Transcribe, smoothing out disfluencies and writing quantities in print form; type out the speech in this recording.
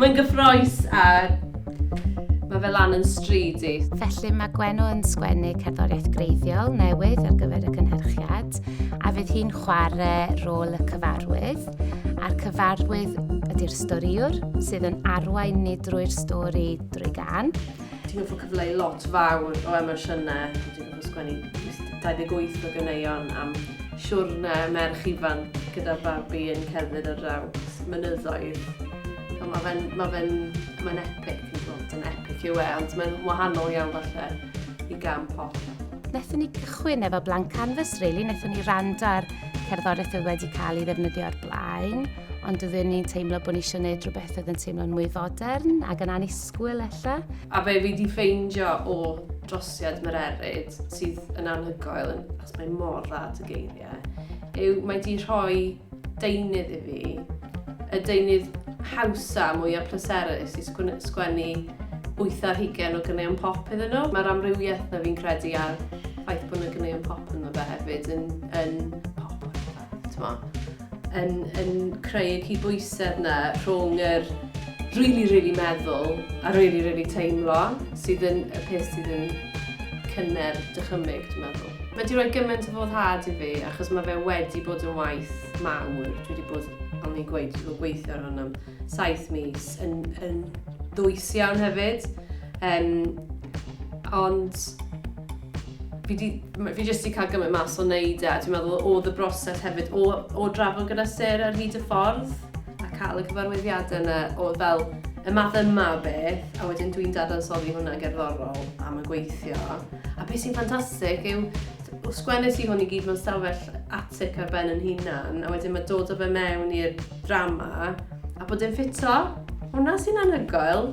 Mae'n gyffrous a mae fel lan yn stryd i. Felly mae Gwenno yn sgwennu cerddoriaeth greiddiol newydd ar gyfer y cynhyrchiad a fydd hi'n chwarae rôl y cyfarwydd. A'r cyfarwydd ydy'r storiwr sydd yn arwain ni drwy'r stori drwy gan. Ti'n gofio cyfleu lot fawr o emosiynau. Ti'n gofio sgwennu 28 o ganeuon am siwrna merch ifanc gyda babi yn cerdded ar draws mynyddoedd. Mae'n epic yn bod yn epic yw ond mae'n wahanol iawn falle i gam pop. Nethon ni gychwyn efo blank canvas, really. Nethon ni rando ar cerddoriaeth oedd wedi cael ei ddefnyddio ar blaen, ond oeddwn ni'n teimlo bod ni eisiau gwneud rhywbeth oedd yn teimlo'n mwy fodern ac yn annisgwyl ella. A be fi wedi ffeindio o Trosiad Mererid sydd yn anhygoel, as mae mor dda at y geiriau, yw mae wedi rhoi deunydd i fi, y deunydd hawsa mwyaf pleserus i sgwennu 8 ar 20 o ganeuon pop iddyn nhw. Mae'r amrywiaeth na fi'n credu ar ffaith bod yna ganeuon pop yno fe hefyd yn pop, yn creu y cydbwysedd yna rhwng yr really meddwl a really teimlo sydd yn y peth sydd yn cynner dychymyg, dwi'n meddwl. Mae wedi rhoi gymaint o foddhad i fi achos mae fe wedi bod yn waith mawr. Dwi wedi bod, ond i'n gweud, dwi'n gweithio ar hwn am 7 mis yn ddwys iawn hefyd. Ond fi jyst i cael gymaint mas o wneud a dwi'n meddwl oedd y broses hefyd o drafod gyda Ser ar hyd y ffordd a cael y cyfarwyddiadau yna o fel y math yma o beth a wedyn dwi'n dadansoddi hwnna gerddorol am y gweithio. A beth sy'n ffantastig yw sgwennes i hwn i gyd mewn stafell atig ar ben yn hunan a wedyn mae dod o fe mewn i'r drama a bod yn ffito. Hwna sy'n anhygoel.